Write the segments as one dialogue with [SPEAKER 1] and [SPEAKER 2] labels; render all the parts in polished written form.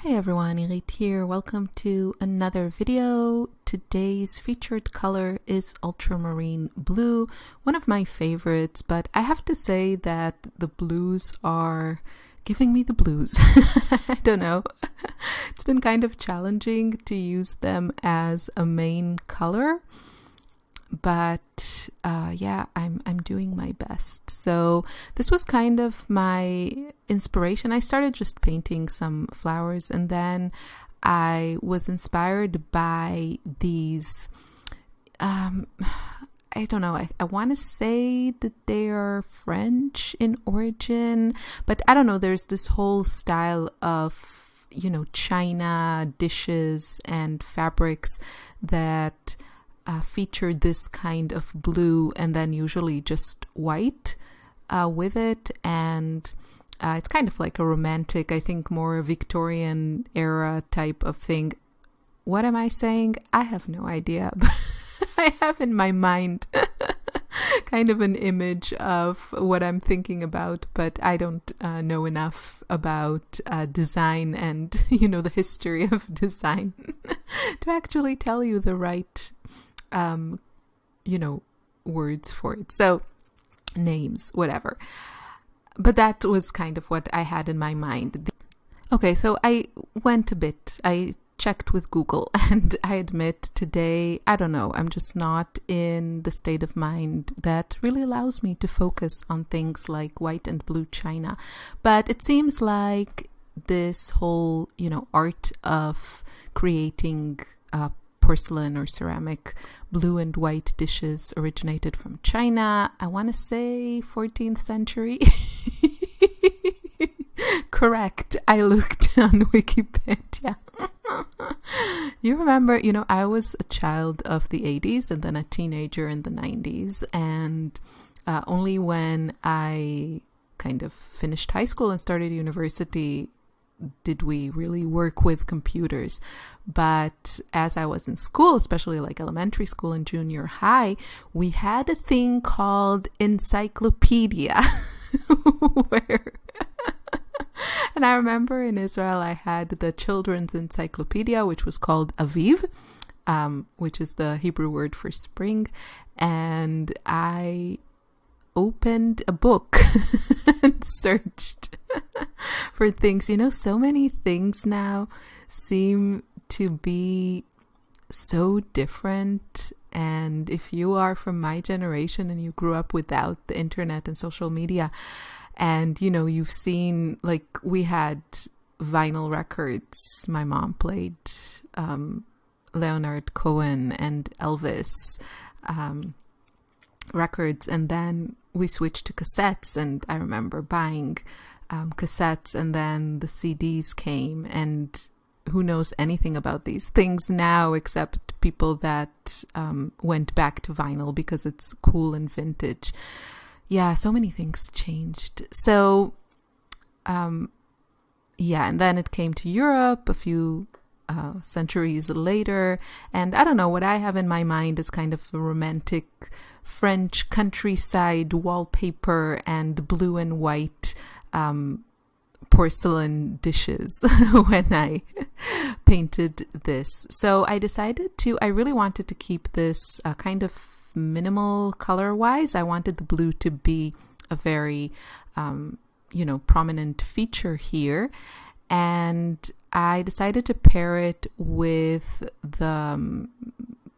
[SPEAKER 1] Hi everyone, Irit here. Welcome to another video. Today's featured color is Ultramarine blue, one of my favorites, but I have to say that the blues are giving me the blues. I don't know. It's been kind of challenging to use them as a main color, but yeah, I'm doing my best. So this was kind of my inspiration. I started just painting some flowers, and then I was inspired by these I don't know, I want to say that they are French in origin, but I don't know, there's this whole style of, china dishes and fabrics that feature this kind of blue and then usually just white with it, and it's kind of like a romantic, I think more Victorian era type of thing. What am I saying? I have no idea, but I have in my mind kind of an image of what I'm thinking about, but I don't know enough about design and, the history of design to actually tell you the right words for it. So names, whatever. But that was kind of what I had in my mind. Okay, so I went a bit. I checked with Google, and I admit today, I don't know, I'm just not in the state of mind that really allows me to focus on things like white and blue china. But it seems like this whole, art of creating porcelain or ceramic blue and white dishes originated from China. I want to say 14th century. Correct. I looked on Wikipedia. You remember, I was a child of the 80s and then a teenager in the 90s. And only when I kind of finished high school and started university did we really work with computers. But as I was in school, especially like elementary school and junior high, we had a thing called encyclopedia where and I remember in Israel I had the children's encyclopedia, which was called Aviv, which is the Hebrew word for spring, and I opened a book and searched for things. So many things now seem to be so different, and if you are from my generation and you grew up without the internet and social media, and you've seen, like, we had vinyl records. My mom played Léonard Cohen and Elvis records, and then we switched to cassettes, and I remember buying cassettes, and then the CDs came, and who knows anything about these things now except people that went back to vinyl because it's cool and vintage. Yeah, so many things changed. So, and then it came to Europe a few centuries later, and I don't know, what I have in my mind is kind of the romantic French countryside wallpaper and blue and white porcelain dishes when I painted this. So I decided I really wanted to keep this kind of minimal color-wise. I wanted the blue to be a very, prominent feature here. And I decided to pair it with the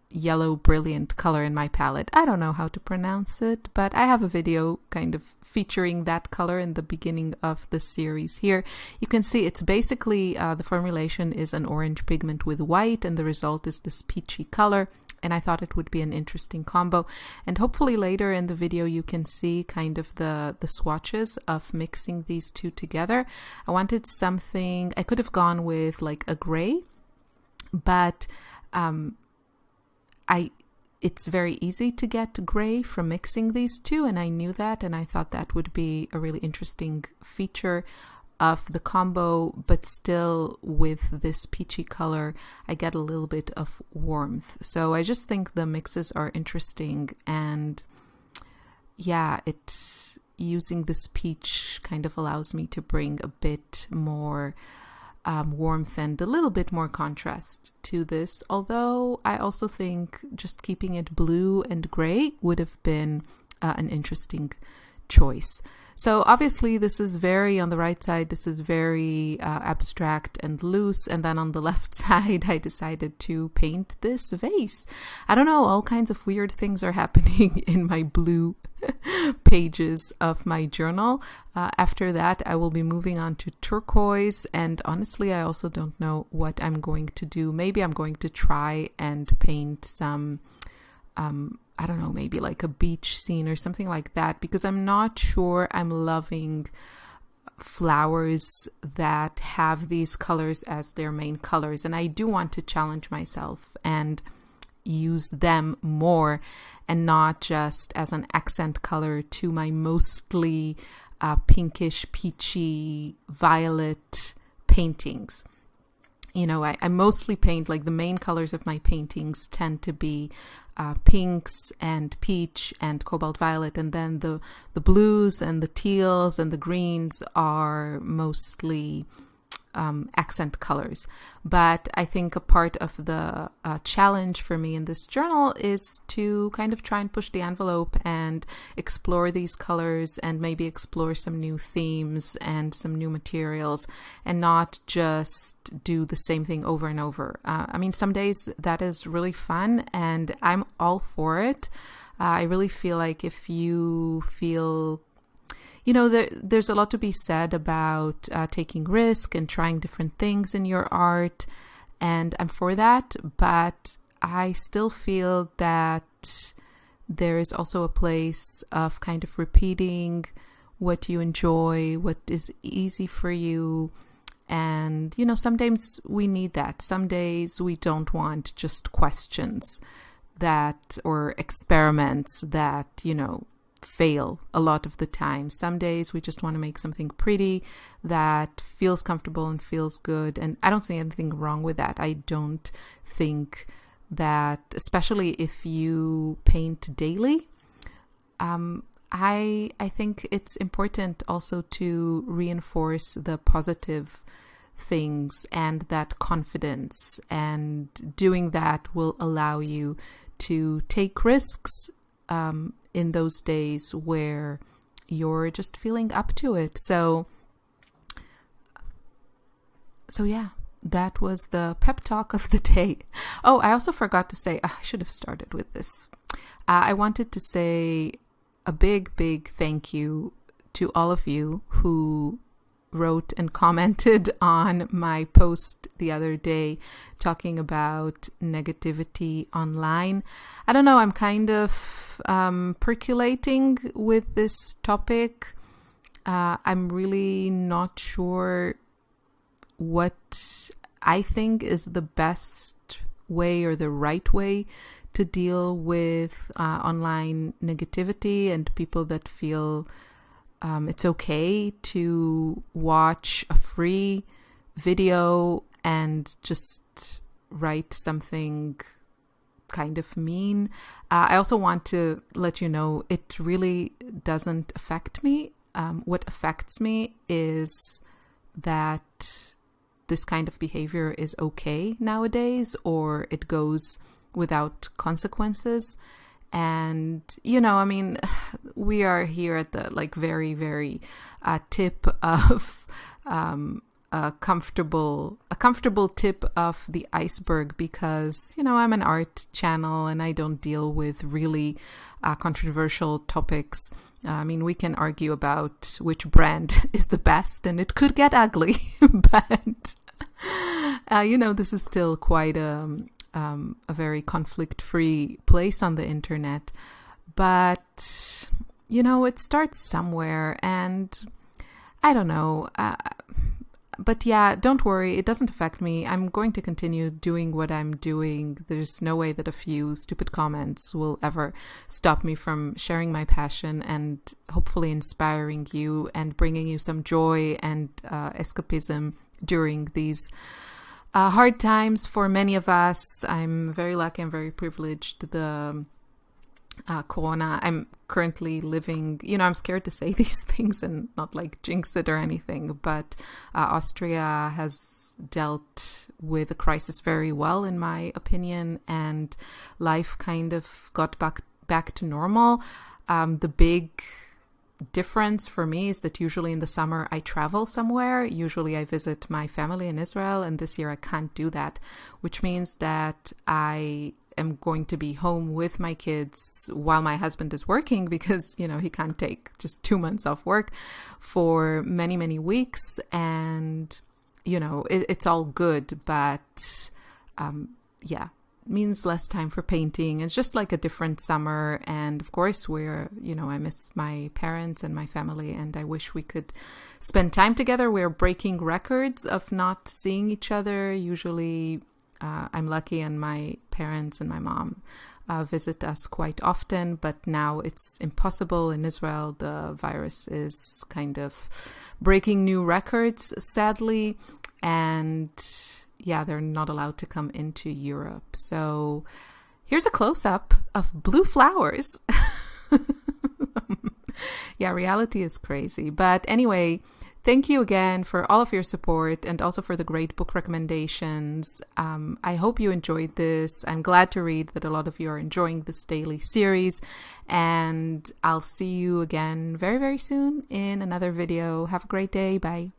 [SPEAKER 1] yellow brilliant color in my palette. I don't know how to pronounce it, but I have a video kind of featuring that color in the beginning of the series here. You can see it's basically, the formulation is an orange pigment with white, and the result is this peachy color. And I thought it would be an interesting combo. And hopefully later in the video you can see kind of the swatches of mixing these two together. I wanted something, I could have gone with like a gray, but it's very easy to get gray from mixing these two, and I knew that, and I thought that would be a really interesting feature of the combo, but still with this peachy color I get a little bit of warmth. So I just think the mixes are interesting, and yeah, using this peach kind of allows me to bring a bit more warmth and a little bit more contrast to this. Although I also think just keeping it blue and gray would have been an interesting choice. So obviously this is very, on the right side, this is very abstract and loose. And then on the left side, I decided to paint this vase. I don't know, all kinds of weird things are happening in my blue pages of my journal. After that, I will be moving on to turquoise. And honestly, I also don't know what I'm going to do. Maybe I'm going to try and paint some I don't know, maybe like a beach scene or something like that, because I'm not sure I'm loving flowers that have these colors as their main colors. And I do want to challenge myself and use them more and not just as an accent color to my mostly pinkish, peachy, violet paintings. You know, I mostly paint, like the main colors of my paintings tend to be pinks and peach and cobalt violet, and then the blues and the teals and the greens are mostly accent colors. But I think a part of the challenge for me in this journal is to kind of try and push the envelope and explore these colors and maybe explore some new themes and some new materials and not just do the same thing over and over. I mean, some days that is really fun and I'm all for it. I really feel like if you feel, you know, there's a lot to be said about taking risk and trying different things in your art, and I'm for that, but I still feel that there is also a place of kind of repeating what you enjoy, what is easy for you, and, you know, sometimes we need that. Some days we don't want just questions that, or experiments that, you know, fail a lot of the time. Some days we just want to make something pretty that feels comfortable and feels good, and I don't see anything wrong with that. I don't think that, especially if you paint daily, I think it's important also to reinforce the positive things and that confidence, and doing that will allow you to take risks in those days where you're just feeling up to it. So yeah, that was the pep talk of the day. Oh, I also forgot to say, I should have started with this. I wanted to say a big, big thank you to all of you who wrote and commented on my post the other day talking about negativity online. I don't know, I'm kind of percolating with this topic. I'm really not sure what I think is the best way or the right way to deal with online negativity and people that feel it's okay to watch a free video and just write something kind of mean. I also want to let you know it really doesn't affect me. What affects me is that this kind of behavior is okay nowadays, or it goes without consequences. And, you know, I mean, we are here at the like very, very tip of a comfortable tip of the iceberg, because, you know, I'm an art channel and I don't deal with really controversial topics. I mean, we can argue about which brand is the best and it could get ugly, but, you know, this is still quite a very conflict-free place on the internet. But, you know, it starts somewhere, and I don't know. But yeah, don't worry, it doesn't affect me. I'm going to continue doing what I'm doing. There's no way that a few stupid comments will ever stop me from sharing my passion and hopefully inspiring you and bringing you some joy and escapism during these hard times for many of us. I'm very lucky, I'm very privileged. The Corona. I'm currently living, I'm scared to say these things and not like jinx it or anything, but Austria has dealt with the crisis very well, in my opinion, and life kind of got back to normal. The big difference for me is that usually in the summer I travel somewhere. Usually I visit my family in Israel, and this year I can't do that, which means that I am going to be home with my kids while my husband is working, because he can't take just 2 months off work for many weeks. And it's all good, but means less time for painting. It's just like a different summer. And of course I miss my parents and my family, and I wish we could spend time together. We're breaking records of not seeing each other. Usually I'm lucky and my parents and my mom visit us quite often, but now it's impossible in Israel. The virus is kind of breaking new records, sadly, and they're not allowed to come into Europe. So here's a close-up of blue flowers. Reality is crazy. But anyway, thank you again for all of your support and also for the great book recommendations. I hope you enjoyed this. I'm glad to read that a lot of you are enjoying this daily series. And I'll see you again very, very soon in another video. Have a great day. Bye.